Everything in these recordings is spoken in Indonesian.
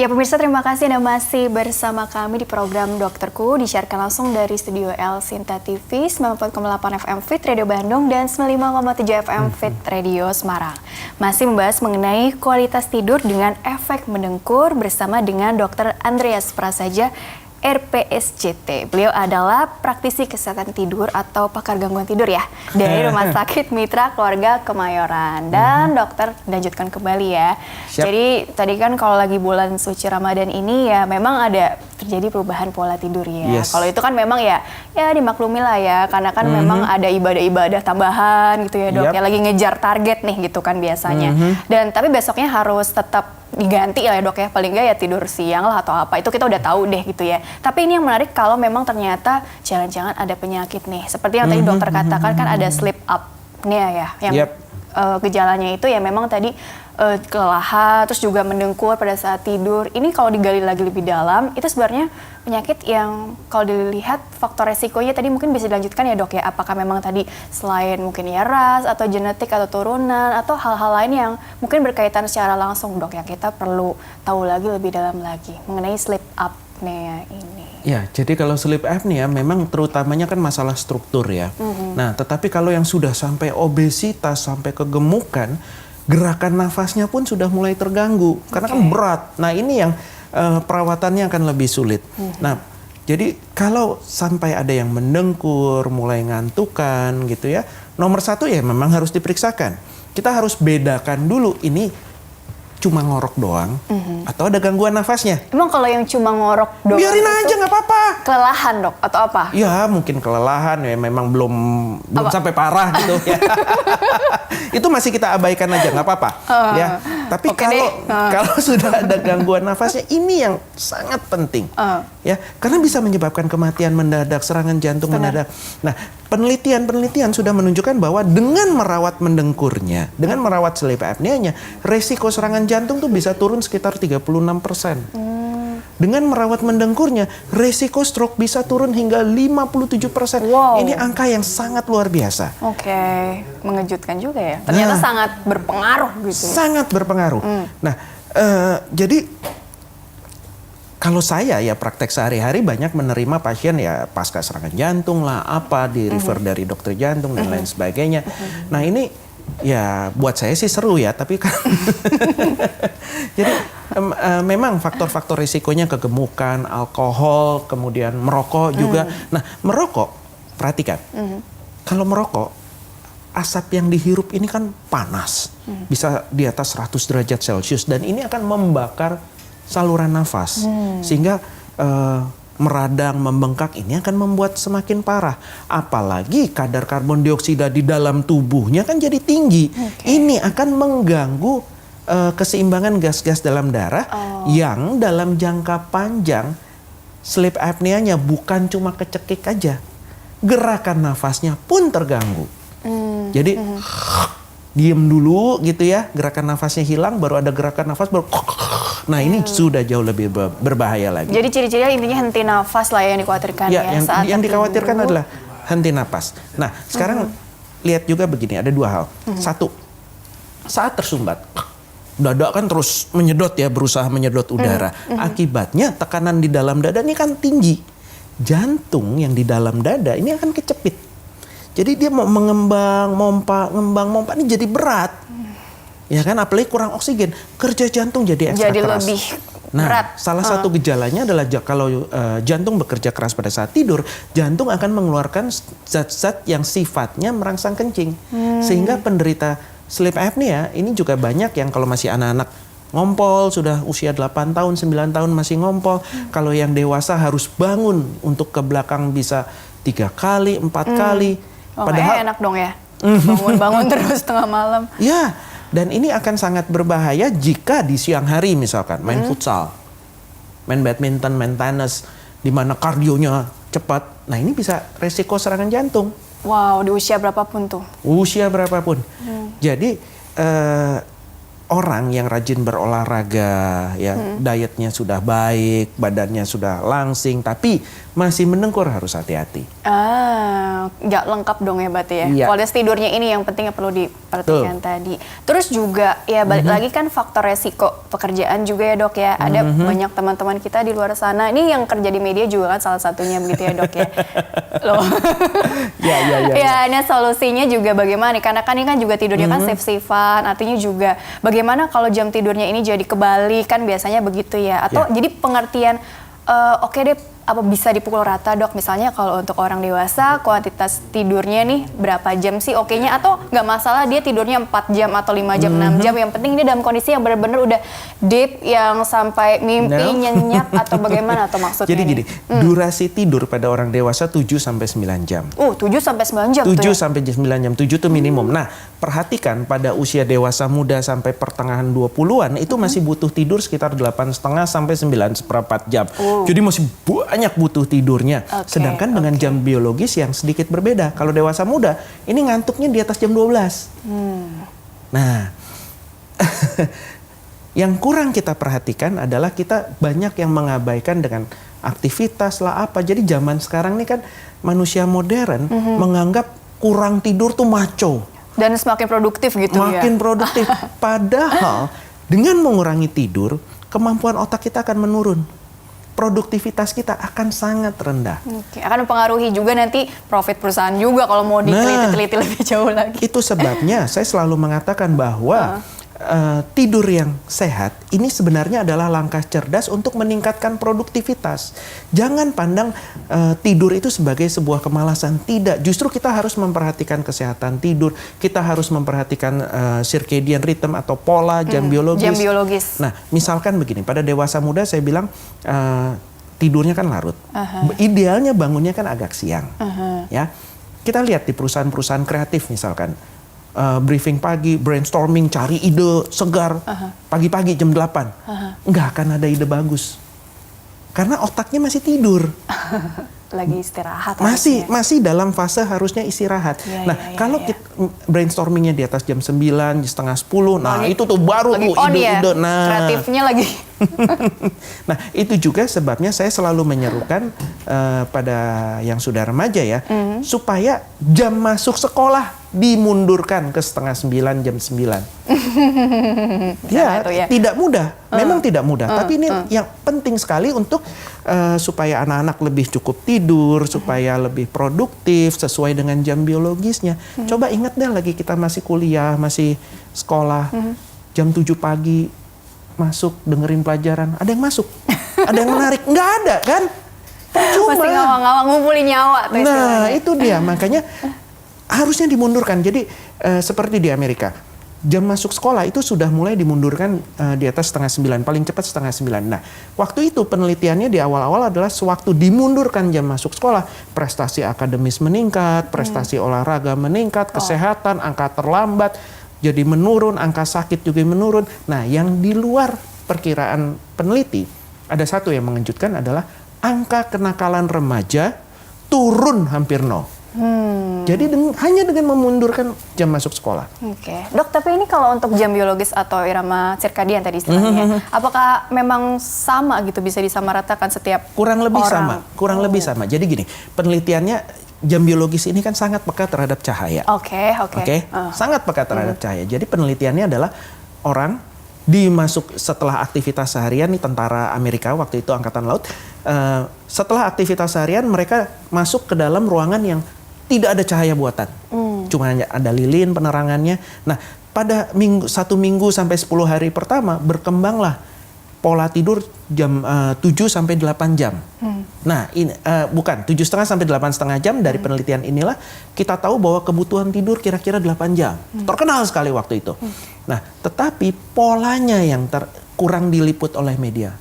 Ya pemirsa, terima kasih Anda masih bersama kami di program Dokterku, disiarkan langsung dari studio L Sinta TV 94,8 FM Fit Radio Bandung dan 95,7 FM Fit Radio Semarang. Masih membahas mengenai kualitas tidur dengan efek mendengkur bersama dengan Dr. Andreas Prasaja, RPSJT. Beliau adalah praktisi kesehatan tidur atau pakar gangguan tidur ya dari Rumah Sakit Mitra Keluarga Kemayoran. Dan dokter, lanjutkan kembali ya. Siap. Jadi tadi kan kalau lagi bulan suci Ramadan ini ya memang ada terjadi perubahan pola tidur ya. Yes. Kalau itu kan memang ya dimaklumi lah ya, karena kan memang ada ibadah-ibadah tambahan gitu ya dok. Yap. Ya lagi ngejar target nih gitu kan biasanya. Dan tapi besoknya harus tetap diganti lah ya dok ya, paling nggak ya tidur siang lah atau apa, itu kita udah tahu deh gitu ya. Tapi ini yang menarik kalau memang ternyata jangan-jangan ada penyakit nih, seperti yang tadi dokter katakan kan ada sleep apnea ya, yang gejalanya itu ya memang tadi kelelahan, terus juga mendengkur pada saat tidur. Ini kalau digali lagi lebih dalam, itu sebenarnya penyakit yang kalau dilihat faktor resikonya tadi mungkin bisa dilanjutkan ya dok ya. Apakah memang tadi selain mungkin ya ras atau genetik atau turunan atau hal-hal lain yang mungkin berkaitan secara langsung dok yang kita perlu tahu lagi lebih dalam lagi mengenai sleep apnea ini. Ya, jadi kalau sleep apnea memang terutamanya kan masalah struktur ya. Nah, tetapi kalau yang sudah sampai obesitas, sampai kegemukan, gerakan nafasnya pun sudah mulai terganggu karena kan berat. Nah, ini yang perawatannya akan lebih sulit. Nah, jadi kalau sampai ada yang mendengkur, mulai ngantukan gitu ya, nomor satu ya memang harus diperiksakan. Kita harus bedakan dulu ini cuma ngorok doang atau ada gangguan nafasnya. Emang kalau yang cuma ngorok doang biarin aja nggak apa-apa. Kelelahan dok atau apa? Ya mungkin kelelahan ya, memang belum sampai parah gitu ya. Itu masih kita abaikan aja, nggak apa-apa ya. Tapi kalau sudah ada gangguan nafasnya, ini yang sangat penting ya, karena bisa menyebabkan kematian mendadak, serangan jantung mendadak. Nah, penelitian sudah menunjukkan bahwa dengan merawat mendengkurnya, dengan merawat sleep apnea-nya, resiko serangan jantung tuh bisa turun sekitar 36%. Dengan merawat mendengkurnya, resiko stroke bisa turun hingga 57%. Wow. Ini angka yang sangat luar biasa. Oke, mengejutkan juga ya. Ternyata sangat berpengaruh gitu. Sangat berpengaruh. Nah, jadi kalau saya ya praktek sehari-hari banyak menerima pasien ya pasca serangan jantung lah, apa di refer dari dokter jantung dan lain sebagainya. Nah ini ya buat saya sih seru ya, tapi kan jadi memang faktor-faktor risikonya kegemukan, alkohol, kemudian merokok juga. Nah merokok, perhatikan, kalau merokok asap yang dihirup ini kan panas, bisa di atas 100 derajat Celcius dan ini akan membakar saluran nafas sehingga meradang, membengkak, ini akan membuat semakin parah. Apalagi kadar karbon dioksida di dalam tubuhnya kan jadi tinggi. Ini akan mengganggu keseimbangan gas-gas dalam darah yang dalam jangka panjang sleep apnea-nya bukan cuma kecekik aja, gerakan nafasnya pun terganggu. Jadi diem dulu gitu ya, gerakan nafasnya hilang, baru ada gerakan nafas baru. Nah ini sudah jauh lebih berbahaya lagi. Jadi ciri-cirinya intinya henti nafas lah yang dikhawatirkan ya. Yang dikhawatirkan adalah henti nafas. Nah sekarang lihat juga begini, ada dua hal. Satu, saat tersumbat, dada kan terus menyedot ya, berusaha menyedot udara. Akibatnya tekanan di dalam dada ini kan tinggi. Jantung yang di dalam dada ini akan kecepit. Jadi dia mau mengembang, mompa ini jadi berat. Ya kan, apalagi kurang oksigen, kerja jantung jadi ekstra keras. Lebih berat. Salah satu gejalanya adalah kalau jantung bekerja keras pada saat tidur, jantung akan mengeluarkan zat-zat yang sifatnya merangsang kencing. Sehingga penderita sleep apnea ini juga banyak yang kalau masih anak-anak ngompol, sudah usia 8 tahun, 9 tahun masih ngompol. Kalau yang dewasa harus bangun untuk ke belakang bisa 3 kali, 4 kali. Padahal enak dong ya, bangun-bangun terus tengah malam. Ya, dan ini akan sangat berbahaya jika di siang hari misalkan main futsal, main badminton, main tenis, di mana kardionya cepat. Nah ini bisa resiko serangan jantung. Wow, di usia berapapun tuh? Usia berapapun. Jadi orang yang rajin berolahraga, ya dietnya sudah baik, badannya sudah langsing, tapi masih mendengkur harus hati-hati. Nggak lengkap dong ya berarti ya. Iya. Kualitas tidurnya ini yang penting yang perlu diperhatikan tadi. Terus juga ya balik lagi kan faktor resiko pekerjaan juga ya dok ya. Ada banyak teman-teman kita di luar sana. Ini yang kerja di media juga kan salah satunya begitu ya dok ya. Loh. Ya, ini solusinya juga bagaimana nih? Karena kan ini kan juga tidurnya kan shift-shiftan. Artinya juga bagaimana kalau jam tidurnya ini jadi kebalik kan biasanya begitu ya. Atau jadi pengertian oke deh, apa bisa dipukul rata dok? Misalnya kalau untuk orang dewasa kuantitas tidurnya nih berapa jam sih oke-nya? Atau nggak masalah dia tidurnya 4 jam atau 5 jam, 6 jam. Yang penting dia dalam kondisi yang benar-benar udah deep yang sampai mimpi nyenyak atau bagaimana atau maksudnya? Jadi gini, durasi tidur pada orang dewasa 7-9 jam. 7-9 jam 7 tuh ya? sampai 9 jam, 7 itu minimum. Nah, perhatikan pada usia dewasa muda sampai pertengahan 20-an itu masih butuh tidur sekitar 8,5 sampai 9,4 jam. Jadi masih banyak butuh tidurnya. Sedangkan dengan jam biologis yang sedikit berbeda. Kalau dewasa muda, ini ngantuknya di atas jam 12. Nah, yang kurang kita perhatikan adalah kita banyak yang mengabaikan dengan aktivitas lah apa. Jadi zaman sekarang ini kan manusia modern menganggap kurang tidur tuh maco. Dan semakin produktif gitu ya? Makin produktif. Padahal dengan mengurangi tidur, kemampuan otak kita akan menurun. Produktivitas kita akan sangat rendah. Akan mempengaruhi juga nanti profit perusahaan juga kalau mau diteliti-teliti lebih jauh lagi. Itu sebabnya saya selalu mengatakan bahwa tidur yang sehat ini sebenarnya adalah langkah cerdas untuk meningkatkan produktivitas. Jangan pandang tidur itu sebagai sebuah kemalasan. Tidak, justru kita harus memperhatikan kesehatan tidur. Kita harus memperhatikan circadian rhythm atau pola jam biologis. Jam biologis. Nah, misalkan begini, pada dewasa muda saya bilang tidurnya kan larut. Idealnya bangunnya kan agak siang. Ya, kita lihat di perusahaan-perusahaan kreatif misalkan. Briefing pagi, brainstorming, cari ide segar. Pagi-pagi jam 8. Nggak akan ada ide bagus. Karena otaknya masih tidur. Lagi istirahat. Masih dalam fase harusnya istirahat. Kalau brainstormingnya di atas jam 9, setengah 10, nah itu tuh baru tuh ide-ide. Nah, kreatifnya lagi. Nah, itu juga sebabnya saya selalu menyerukan pada yang sudah remaja ya, supaya jam masuk sekolah dimundurkan ke setengah 9, jam 9. Ya, tidak mudah. Memang tidak mudah. Tapi ini yang penting sekali untuk supaya anak-anak lebih cukup tidur, supaya lebih produktif sesuai dengan jam biologisnya. Coba ingat deh lagi kita masih kuliah, masih sekolah, jam 7 pagi masuk dengerin pelajaran. Ada yang masuk? Ada yang menarik? Nggak ada kan? Cuma masih ngawang-ngawang ngumpulin nyawa tuh. Nah, itu dia. Makanya harusnya dimundurkan. Jadi seperti di Amerika, jam masuk sekolah itu sudah mulai dimundurkan di atas setengah 9, paling cepat setengah 9. Nah, waktu itu penelitiannya di awal-awal adalah sewaktu dimundurkan jam masuk sekolah, prestasi akademis meningkat, prestasi olahraga meningkat, kesehatan, angka terlambat jadi menurun, angka sakit juga menurun. Nah, yang di luar perkiraan peneliti, ada satu yang mengejutkan adalah angka kenakalan remaja turun hampir nol. Jadi hanya dengan memundurkan jam masuk sekolah. Dok, tapi ini kalau untuk jam biologis atau irama sirkadian tadi istilahnya, apakah memang sama gitu, bisa disamaratakan setiap kurang lebih orang? sama, kurang lebih sama. Jadi gini, penelitiannya jam biologis ini kan sangat peka terhadap cahaya. Sangat peka terhadap cahaya. Jadi penelitiannya adalah orang dimasuk setelah aktivitas seharian, nih tentara Amerika waktu itu angkatan laut, setelah aktivitas seharian mereka masuk ke dalam ruangan yang tidak ada cahaya buatan, cuma hanya ada lilin penerangannya. Nah, pada 1 minggu sampai 10 hari pertama berkembanglah pola tidur jam 7 sampai 8 jam. Nah, ini bukan 7,5 sampai 8,5 jam dari penelitian inilah kita tahu bahwa kebutuhan tidur kira-kira 8 jam. Terkenal sekali waktu itu. Nah, tetapi polanya yang kurang diliput oleh media.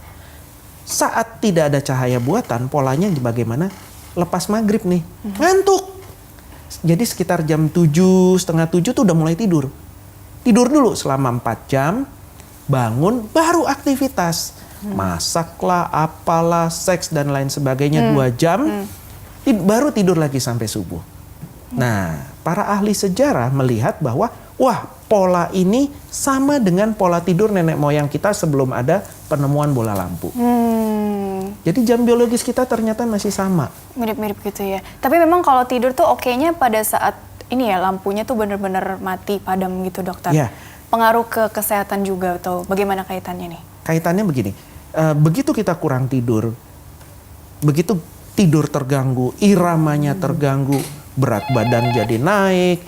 Saat tidak ada cahaya buatan, polanya bagaimana? Lepas maghrib nih, ngantuk. Jadi sekitar jam 7, setengah 7 tuh udah mulai tidur. Tidur dulu selama 4 jam, bangun, baru aktivitas. Masaklah, apalah, seks dan lain sebagainya 2 jam, baru tidur lagi sampai subuh. Nah, para ahli sejarah melihat bahwa, wah, pola ini sama dengan pola tidur nenek moyang kita sebelum ada penemuan bola lampu. Jadi jam biologis kita ternyata masih sama. Mirip-mirip gitu ya. Tapi memang kalau tidur tuh okenya pada saat ini ya lampunya tuh bener-bener mati padam gitu dokter. Ya. Pengaruh ke kesehatan juga atau bagaimana kaitannya nih? Kaitannya begini, begitu kita kurang tidur, begitu tidur terganggu, iramanya terganggu, berat badan jadi naik,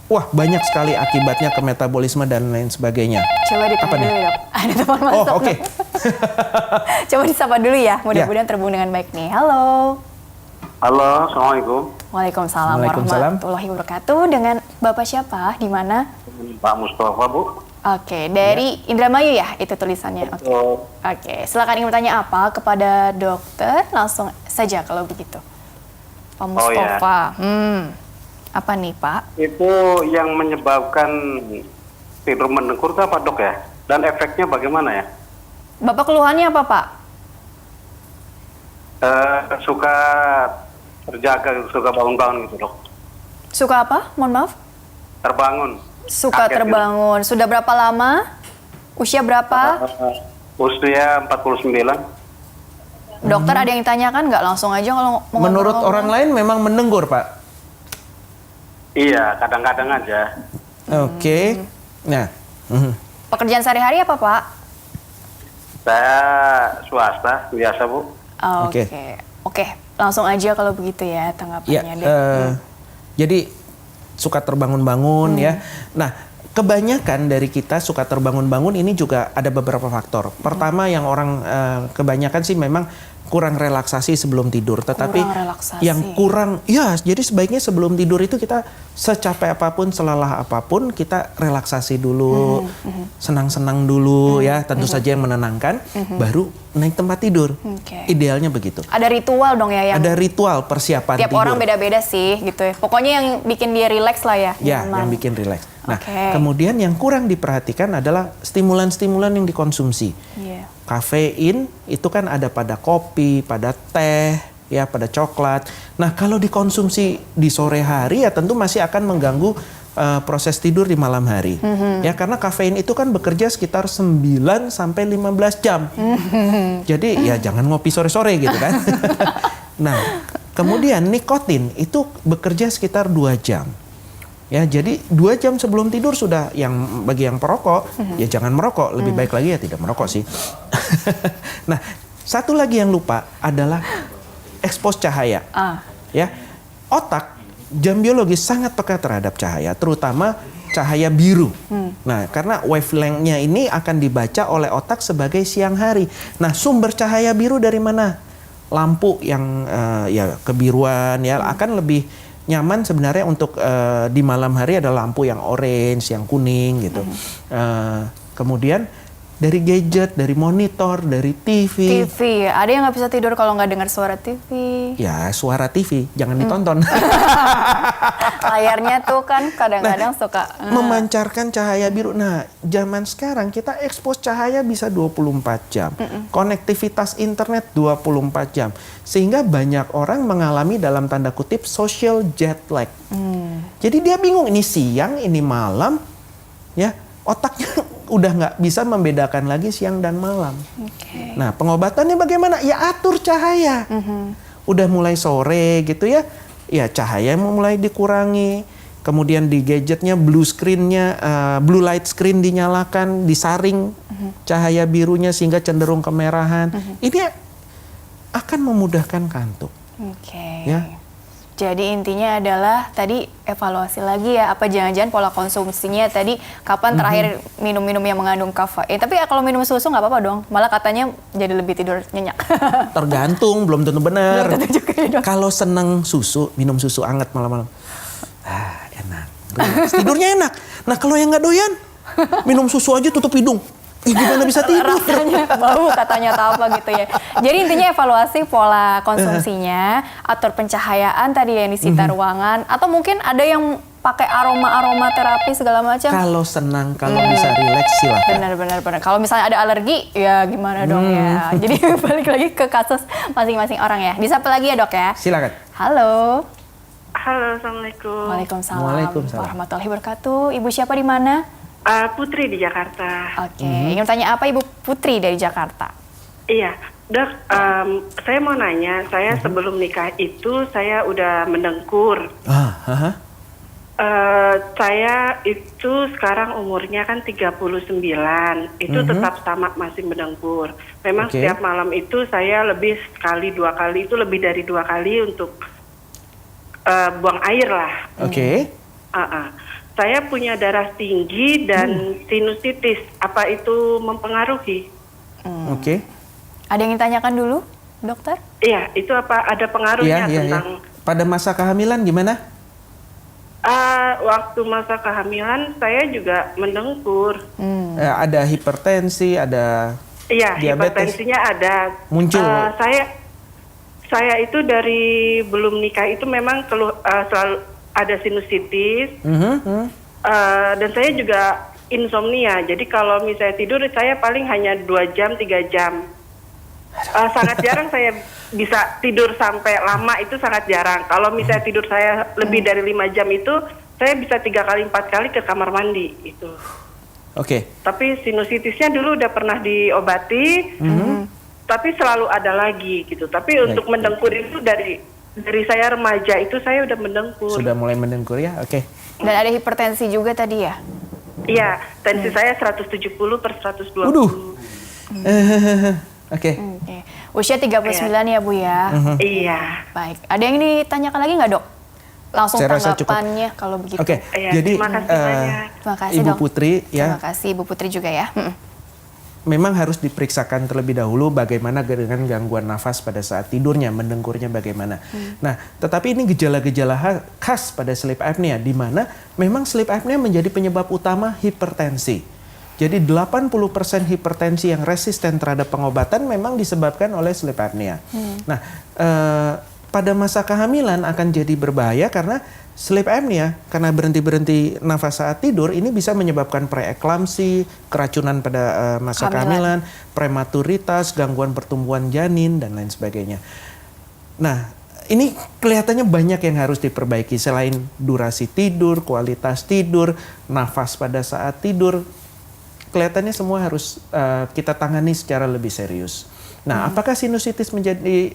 wah banyak sekali akibatnya ke metabolisme dan lain sebagainya. Coba ditanya Apa nih? dulu dok. Ada telepon masuk. Oh oke. Coba disapa dulu ya, mudah-mudahan terhubung dengan baik nih. Halo. Halo, Assalamualaikum. Waalaikumsalam Waalaikumsalam. warahmatullahi wabarakatuh. Dengan Bapak siapa? Di mana? Pak Mustafa, Bu. Oke, dari Indramayu ya itu tulisannya. Oke. Oh, Oke, silakan ingin bertanya apa kepada dokter? Langsung saja kalau begitu. Pak Oh, ya. Mustafa. Apa nih, Pak? itu yang menyebabkan tidur mendengkur itu apa, Dok ya? Dan efeknya bagaimana ya? Bapak keluhannya apa, Pak? Suka terjaga, suka bangun-bangun gitu, Dok. Suka apa? Mohon maaf. Terbangun. Suka Kaget gitu. terbangun. Sudah berapa lama? Usia berapa? Usia 49. Dokter ada yang ditanyakan nggak? Langsung aja kalau mau Menurut ngomong-ngomong. orang lain memang mendengkur, Pak. Iya, kadang-kadang aja. Oke. Nah, Pekerjaan sehari-hari apa, Pak? Saya swasta, biasa, Bu. Oke. Oke. Oke, langsung aja kalau begitu ya ya, tanggapannya deh. jadi suka terbangun-bangun ya. Nah, kebanyakan dari kita suka terbangun-bangun ini juga ada beberapa faktor. Pertama yang orang kebanyakan sih memang kurang relaksasi sebelum tidur, tetapi Kurang relaksasi. yang kurang ya jadi sebaiknya sebelum tidur itu kita secapek apapun, selelah apapun kita relaksasi dulu, senang-senang dulu ya, tentu saja yang menenangkan, baru naik tempat tidur. Oke. Idealnya begitu. Ada ritual dong ya yang Ada ritual persiapan tiap tidur. orang beda-beda sih gitu ya. Pokoknya yang bikin dia relax lah ya. Ya, nyaman. yang bikin rileks. Nah, Oke. kemudian yang kurang diperhatikan adalah stimulan-stimulan yang dikonsumsi. Iya. Kafein itu kan ada pada kopi, pada teh, ya, pada coklat. Nah, kalau dikonsumsi di sore hari ya tentu masih akan mengganggu proses tidur di malam hari. Ya, karena kafein itu kan bekerja sekitar 9 sampai 15 jam. Jadi ya jangan ngopi sore-sore gitu kan. Nah, kemudian nikotin itu bekerja sekitar 2 jam. Ya, jadi 2 jam sebelum tidur sudah bagi yang perokok, ya jangan merokok. Lebih baik lagi ya tidak merokok sih. Nah, satu lagi yang lupa adalah ekspos cahaya. Ya, otak jam biologis sangat peka terhadap cahaya, terutama cahaya biru. Nah, karena wavelength-nya ini akan dibaca oleh otak sebagai siang hari. Nah, sumber cahaya biru dari mana? Lampu yang ya kebiruan ya akan lebih nyaman sebenarnya untuk di malam hari ada lampu yang orange, yang kuning gitu. Kemudian dari gadget, dari monitor, dari TV. TV, ada yang nggak bisa tidur kalau nggak dengar suara TV. Ya, suara TV jangan ditonton. Layarnya tuh kan kadang-kadang suka Memancarkan cahaya biru. Nah, zaman sekarang kita ekspos cahaya bisa 24 jam. Konektivitas internet 24 jam. Sehingga banyak orang mengalami dalam tanda kutip social jet lag. Jadi dia bingung ini siang, ini malam. Ya, otaknya udah nggak bisa membedakan lagi siang dan malam. Oke. Nah, pengobatannya bagaimana? Ya atur cahaya. Udah mulai sore gitu ya, ya cahaya mulai dikurangi. Kemudian di gadgetnya blue screen-nya, blue light screen dinyalakan, disaring cahaya birunya sehingga cenderung kemerahan. Ini akan memudahkan kantuk. Oke. Ya. Jadi intinya adalah tadi evaluasi lagi ya, apa jangan-jangan pola konsumsinya tadi kapan terakhir minum-minum yang mengandung kafein. Tapi ya kalau minum susu nggak apa-apa dong, malah katanya jadi lebih tidur nyenyak. Tergantung, belum tentu benar. Belum tentu juga ya, Dok. Kalau seneng susu, minum susu anget malam-malam. Enak. Relax. Tidurnya enak. Nah, kalau yang nggak doyan, minum susu aja tutup hidung. Gimana bisa tidur? Rasanya bau katanya atau apa gitu ya. Jadi intinya evaluasi pola konsumsinya, atur pencahayaan tadi yang di sekitar ruangan, atau mungkin ada yang pakai aroma terapi segala macam. Kalau senang, kalau bisa rileks silakan. Benar. Kalau misalnya ada alergi, ya gimana dong ya. Jadi balik lagi ke kasus masing-masing orang ya. Disapa lagi ya dok ya. Silakan. Halo. Halo, Assalamualaikum. Waalaikumsalam. Waalaikumsalam. Warahmatullahi wabarakatuh. Ibu siapa di mana? Putri di Jakarta. Oke. Ingin tanya apa Ibu Putri dari Jakarta? Iya, Dok, saya mau nanya, saya sebelum nikah itu saya udah mendengkur. Saya itu sekarang umurnya kan 39, itu tetap sama masih mendengkur. Memang setiap malam itu saya lebih sekali 2 kali, itu lebih dari 2 kali untuk buang air lah. Saya punya darah tinggi dan sinusitis, apa itu mempengaruhi? Ada yang ditanyakan dulu, dokter? Iya, itu apa ada pengaruhnya tentang... Pada masa kehamilan gimana? Waktu masa kehamilan saya juga mendengkur. Ada hipertensi, ada diabetes? Hipertensinya ada. Muncul? Saya itu dari belum nikah itu memang selalu ada sinusitis. Dan saya juga insomnia. Jadi kalau misalnya tidur saya paling hanya 2 jam, 3 jam. Sangat jarang saya bisa tidur sampai lama, itu sangat jarang. Kalau misalnya tidur saya lebih dari 5 jam itu, saya bisa 3 kali 4 kali ke kamar mandi itu. Tapi sinusitisnya dulu udah pernah diobati, tapi selalu ada lagi gitu. Tapi untuk mendengkur itu dari saya remaja itu saya udah mendengkur. Sudah mulai mendengkur ya, Dan ada hipertensi juga tadi ya? Iya, tensi saya 170/120. Usia 39 ya Bu ya? Iya. Baik, ada yang ditanyakan lagi nggak dok? Langsung Saya rasa tanggapannya kalau begitu. Jadi terima kasih banyak. Terima kasih Ibu dok. Putri ya. Terima kasih Ibu Putri juga ya. Memang harus diperiksakan terlebih dahulu bagaimana dengan gangguan nafas pada saat tidurnya, mendengkurnya bagaimana. Nah, tetapi ini gejala-gejala khas pada sleep apnea, di mana memang sleep apnea menjadi penyebab utama hipertensi. Jadi 80% hipertensi yang resisten terhadap pengobatan memang disebabkan oleh sleep apnea. Nah, pada masa kehamilan akan jadi berbahaya karena sleep apnea, karena berhenti-berhenti nafas saat tidur, ini bisa menyebabkan preeklamsi, keracunan pada masa kehamilan, prematuritas, gangguan pertumbuhan janin, dan lain sebagainya. Nah, ini kelihatannya banyak yang harus diperbaiki. Selain durasi tidur, kualitas tidur, nafas pada saat tidur, kelihatannya semua harus kita tangani secara lebih serius. Nah, apakah sinusitis menjadi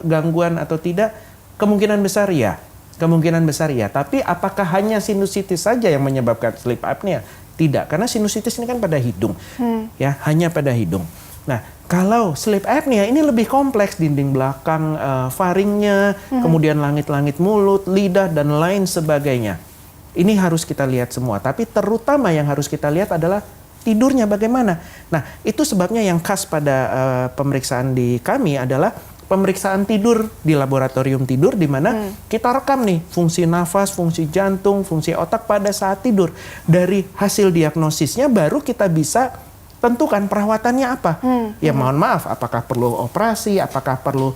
gangguan atau tidak? Kemungkinan besar ya. Kemungkinan besar ya. Tapi apakah hanya sinusitis saja yang menyebabkan sleep apnea? Tidak, karena sinusitis ini kan pada hidung. Ya, hanya pada hidung. Nah, kalau sleep apnea ini lebih kompleks, dinding belakang, faringnya, kemudian langit-langit mulut, lidah, dan lain sebagainya. Ini harus kita lihat semua. Tapi terutama yang harus kita lihat adalah tidurnya bagaimana. Nah, itu sebabnya yang khas pada pemeriksaan di kami adalah pemeriksaan tidur di laboratorium tidur, di mana kita rekam nih fungsi nafas, fungsi jantung, fungsi otak pada saat tidur. Dari hasil diagnosisnya baru kita bisa tentukan perawatannya apa. Ya mohon maaf, apakah perlu operasi, apakah perlu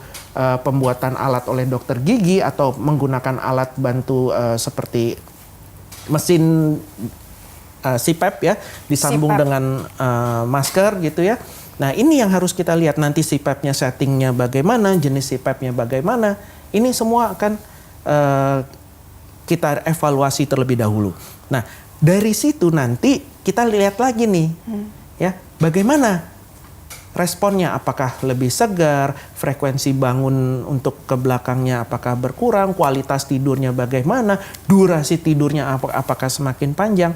pembuatan alat oleh dokter gigi, atau menggunakan alat bantu seperti mesin CPAP ya, disambung dengan masker gitu ya. Nah, ini yang harus kita lihat nanti CPAP-nya, settingnya bagaimana, jenis CPAP-nya bagaimana. Ini semua akan kita evaluasi terlebih dahulu. Nah, dari situ nanti kita lihat lagi nih, ya, bagaimana responnya, apakah lebih segar, frekuensi bangun untuk ke belakangnya apakah berkurang, kualitas tidurnya bagaimana, durasi tidurnya apakah semakin panjang.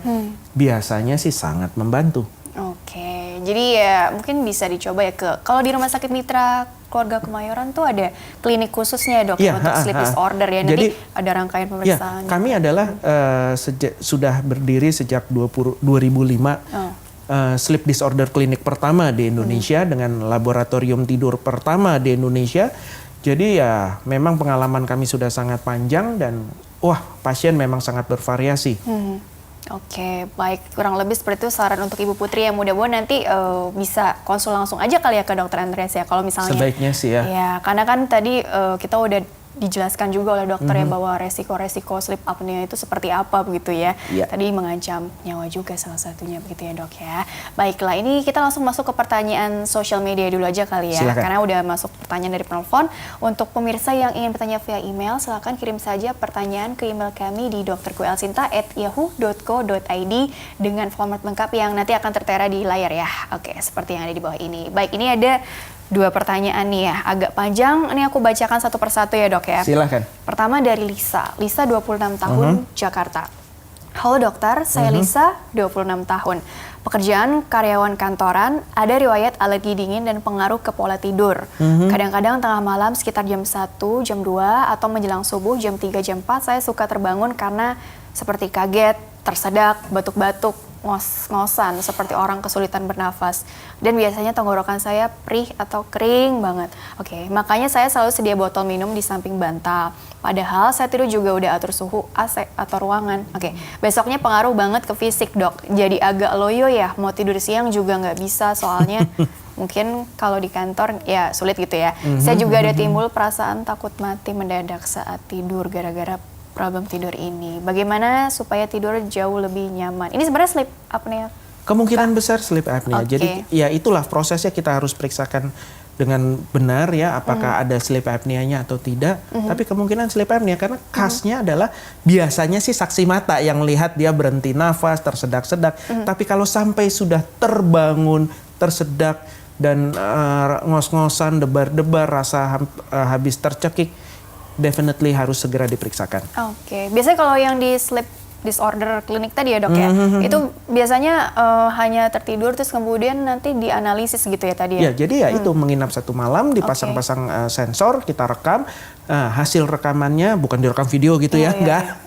Biasanya sih sangat membantu. Oke, jadi ya mungkin bisa dicoba ya kalau di Rumah Sakit Mitra Keluarga Kemayoran tuh ada klinik khususnya dok untuk sleep disorder ya. Jadi ada rangkaian pemeriksaan. Ya, kami adalah sudah berdiri sejak 2005. Sleep disorder klinik pertama di Indonesia dengan laboratorium tidur pertama di Indonesia. Jadi ya memang pengalaman kami sudah sangat panjang dan pasien memang sangat bervariasi. Oke, baik, kurang lebih seperti itu saran untuk Ibu Putri, yang mudah-mudahan nanti bisa konsul langsung aja kali ya ke Dokter Andreas ya kalau misalnya. Sebaiknya sih ya. Ya, karena kan tadi kita udah dijelaskan juga oleh dokter ya bahwa resiko-resiko sleep apnea itu seperti apa begitu ya. Tadi mengancam nyawa juga salah satunya begitu ya dok ya. Baiklah, ini kita langsung masuk ke pertanyaan sosial media dulu aja kali ya. Silakan. Karena udah masuk pertanyaan dari penelpon. Untuk pemirsa yang ingin bertanya via email, silakan kirim saja pertanyaan ke email kami di drkuelsinta@yahoo.co.id dengan format lengkap yang nanti akan tertera di layar ya. Oke, seperti yang ada di bawah ini. Baik, ini ada 2 pertanyaan nih ya, agak panjang. Ini aku bacakan satu persatu ya dok ya. Silahkan. Pertama dari Lisa. Lisa 26 tahun, Jakarta. Halo dokter, saya Lisa, 26 tahun. Pekerjaan karyawan kantoran, ada riwayat alergi dingin dan pengaruh ke pola tidur. Kadang-kadang tengah malam sekitar jam 1, jam 2, atau menjelang subuh jam 3, jam 4, saya suka terbangun karena seperti kaget, tersedak, batuk-batuk, ngos-ngosan seperti orang kesulitan bernafas. Dan biasanya tenggorokan saya perih atau kering banget. Oke, makanya saya selalu sedia botol minum di samping bantal. Padahal saya tidur juga udah atur suhu AC atau ruangan. Oke, besoknya pengaruh banget ke fisik dok. Jadi agak loyo ya, mau tidur siang juga nggak bisa soalnya mungkin kalau di kantor ya sulit gitu ya. Saya juga ada timbul perasaan takut mati mendadak saat tidur gara-gara problem tidur ini. Bagaimana supaya tidur jauh lebih nyaman? Ini sebenarnya sleep apnea. Kemungkinan besar sleep apnea. Oke. Jadi ya itulah prosesnya, kita harus periksakan dengan benar ya apakah ada sleep apnea-nya atau tidak. Tapi kemungkinan sleep apnea karena khasnya adalah biasanya sih saksi mata yang lihat dia berhenti nafas, tersedak-sedak. Tapi kalau sampai sudah terbangun, tersedak dan ngos-ngosan, debar-debar, rasa habis tercekik, definitely harus segera diperiksakan. Oke, biasanya kalau yang di sleep disorder klinik tadi ya dok ya, itu biasanya hanya tertidur terus kemudian nanti dianalisis gitu ya tadi ya? Ya, jadi ya itu menginap 1 malam, dipasang-pasang sensor, kita rekam, hasil rekamannya bukan direkam video gitu ya, enggak.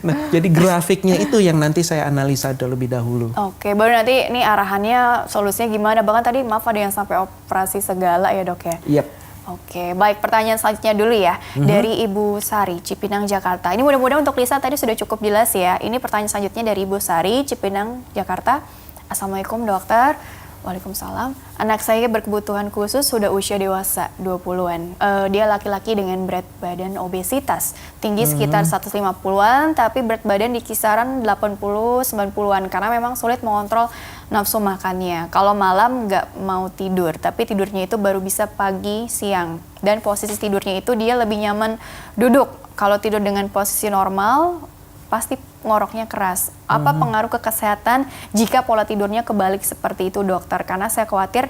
Nah, jadi grafiknya itu yang nanti saya analisa terlebih dahulu. Oke, baru nanti ini arahannya, solusinya gimana, bahkan tadi maaf ada yang sampai operasi segala ya dok ya? Yap. Oke, baik, pertanyaan selanjutnya dulu ya. Dari Ibu Sari, Cipinang, Jakarta. Ini mudah-mudahan untuk Lisa tadi sudah cukup jelas ya. Ini pertanyaan selanjutnya dari Ibu Sari, Cipinang, Jakarta. Assalamualaikum dokter. Waalaikumsalam. Anak saya berkebutuhan khusus sudah usia dewasa, 20-an. Dia laki-laki dengan berat badan obesitas. Tinggi sekitar 150-an, tapi berat badan di kisaran 80-90-an. Karena memang sulit mengontrol nafsu makannya. Kalau malam nggak mau tidur, tapi tidurnya itu baru bisa pagi, siang. Dan posisi tidurnya itu dia lebih nyaman duduk. Kalau tidur dengan posisi normal, pasti ngoroknya keras. Apa pengaruh ke kesehatan jika pola tidurnya kebalik seperti itu dokter? Karena saya khawatir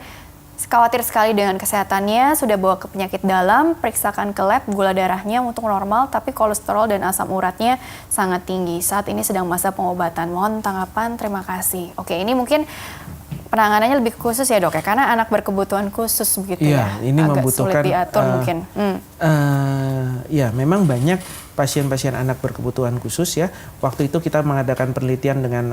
sekali dengan kesehatannya, sudah bawa ke penyakit dalam, periksakan ke lab, gula darahnya untuk normal, tapi kolesterol dan asam uratnya sangat tinggi. Saat ini sedang masa pengobatan. Mohon tanggapan, terima kasih. Oke, ini mungkin penanganannya lebih khusus ya dok ya, karena anak berkebutuhan khusus begitu ya. Ini agak membutuhkan sulit diatur mungkin. Ya, memang banyak pasien-pasien anak berkebutuhan khusus ya. Waktu itu kita mengadakan penelitian dengan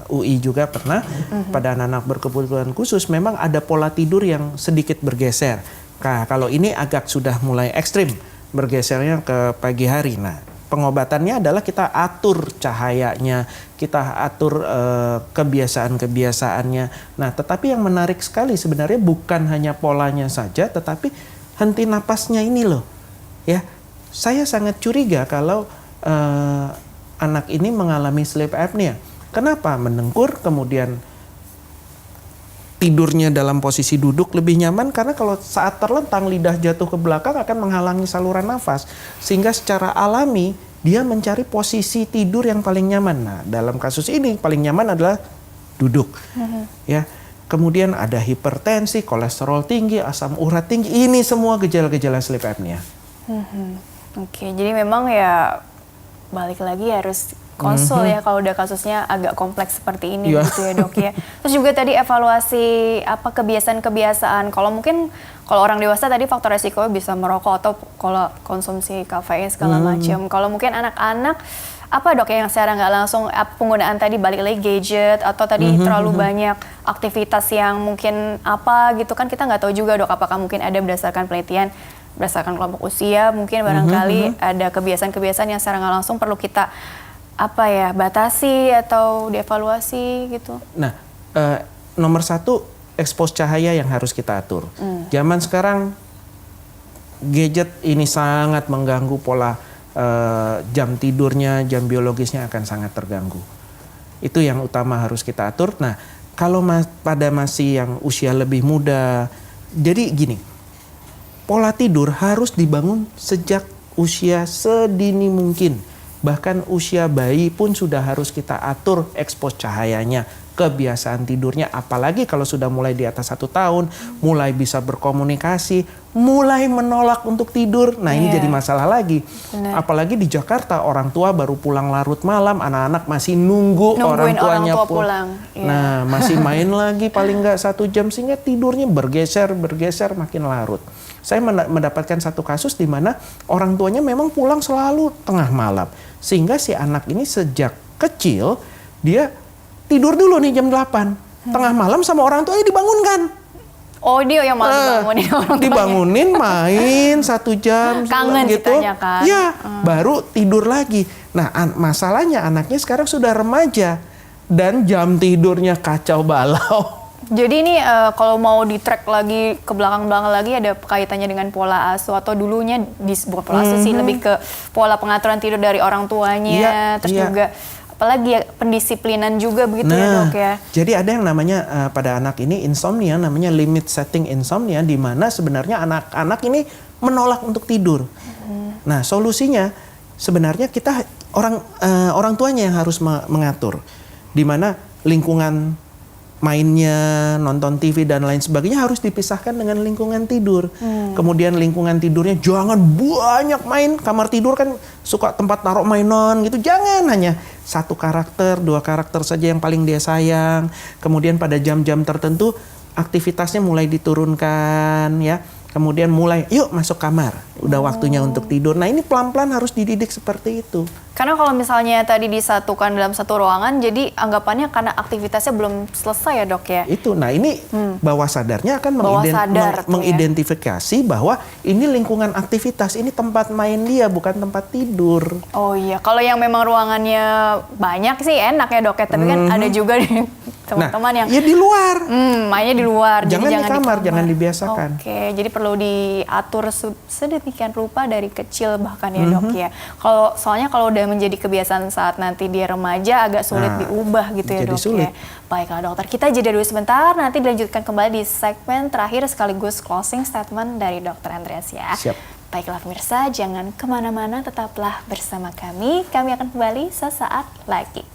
UI juga pernah pada anak-anak berkebutuhan khusus memang ada pola tidur yang sedikit bergeser. Nah, kalau ini agak sudah mulai ekstrim bergesernya ke pagi hari. Nah, pengobatannya adalah kita atur cahayanya, kita atur kebiasaan-kebiasaannya. Nah, tetapi yang menarik sekali sebenarnya bukan hanya polanya saja, tetapi henti napasnya ini loh. Ya, saya sangat curiga kalau anak ini mengalami sleep apnea. Kenapa? Mendengkur, kemudian tidurnya dalam posisi duduk lebih nyaman karena kalau saat terlentang lidah jatuh ke belakang akan menghalangi saluran nafas. Sehingga secara alami dia mencari posisi tidur yang paling nyaman. Nah, dalam kasus ini paling nyaman adalah duduk. Ya. Kemudian ada hipertensi, kolesterol tinggi, asam urat tinggi. Ini semua gejala-gejala sleep apnea. Oke, jadi memang ya balik lagi harus konsul ya kalau udah kasusnya agak kompleks seperti ini gitu ya dok ya. Terus juga tadi evaluasi apa kebiasaan-kebiasaan. Kalau mungkin kalau orang dewasa tadi faktor resiko bisa merokok atau kalau konsumsi kafein segala macam. Kalau mungkin anak-anak apa dok yang secara nggak langsung penggunaan tadi balik lagi gadget atau tadi terlalu banyak aktivitas yang mungkin apa gitu kan kita nggak tahu juga dok apakah mungkin ada berdasarkan penelitian berdasarkan kelompok usia mungkin barangkali ada kebiasaan-kebiasaan yang secara nggak langsung perlu kita apa ya batasi atau dievaluasi gitu. Nah, nomor 1 expose cahaya yang harus kita atur. Zaman sekarang gadget ini sangat mengganggu pola jam tidurnya, jam biologisnya akan sangat terganggu. Itu yang utama harus kita atur. Nah, kalau pada masih yang usia lebih muda, jadi gini, pola tidur harus dibangun sejak usia sedini mungkin. Bahkan usia bayi pun sudah harus kita atur expose cahayanya, kebiasaan tidurnya, apalagi kalau sudah mulai di atas 1 tahun, mulai bisa berkomunikasi, mulai menolak untuk tidur. Nah ini jadi masalah lagi. Bener. Apalagi di Jakarta, orang tua baru pulang larut malam, anak-anak masih nungguin orang tuanya pulang. Nah masih main lagi paling nggak 1 jam, sehingga tidurnya bergeser makin larut. Saya mendapatkan satu kasus di mana orang tuanya memang pulang selalu tengah malam, sehingga si anak ini sejak kecil dia tidur dulu nih jam 8. Tengah malam sama orang tuanya dibangunkan. Oh, dia yang malah dibangunin orang tuanya. Dibangunin main 1 jam Kangen gitu. ceritanya kan. Ya, baru tidur lagi. Nah, masalahnya anaknya sekarang sudah remaja dan jam tidurnya kacau balau. Jadi ini kalau mau di-track lagi ke belakang-belakang lagi ada kaitannya dengan pola asuh atau dulunya bukan pola asuh sih, lebih ke pola pengaturan tidur dari orang tuanya, terus juga apalagi ya pendisiplinan juga begitu ya dok ya. Jadi ada yang namanya pada anak ini insomnia, namanya limit setting insomnia, di mana sebenarnya anak-anak ini menolak untuk tidur. Nah solusinya sebenarnya kita orang tuanya yang harus mengatur, di mana lingkungan mainnya, nonton TV dan lain sebagainya harus dipisahkan dengan lingkungan tidur. Kemudian lingkungan tidurnya jangan banyak main. Kamar tidur kan suka tempat taruh mainan gitu. Jangan, hanya 1 karakter, 2 karakter saja yang paling dia sayang. Kemudian pada jam-jam tertentu aktivitasnya mulai diturunkan ya. Kemudian mulai yuk masuk kamar, udah waktunya untuk tidur. Nah ini pelan-pelan harus dididik seperti itu. Karena kalau misalnya tadi disatukan dalam satu ruangan, jadi anggapannya karena aktivitasnya belum selesai ya dok ya? Itu, nah ini bawah sadarnya akan mengidentifikasi bahwa ini lingkungan aktivitas, ini tempat main dia, bukan tempat tidur. Oh iya, kalau yang memang ruangannya banyak sih enak ya dok ya, tapi kan ada juga nih teman-teman yang ya di luar. Mainnya di luar, Jangan jadi di kamar, jangan dibiasakan. Oke, jadi perlu diatur sedemikian rupa dari kecil bahkan ya dok ya. Soalnya kalau udah menjadi kebiasaan saat nanti dia remaja agak sulit diubah gitu ya dok sulit. ya. Baiklah dokter, kita jeda dulu sebentar, nanti dilanjutkan kembali di segmen terakhir sekaligus closing statement dari Dr. Andreas ya. Siap. Baiklah pemirsa, jangan kemana-mana, tetaplah bersama kami. Kami akan kembali sesaat lagi.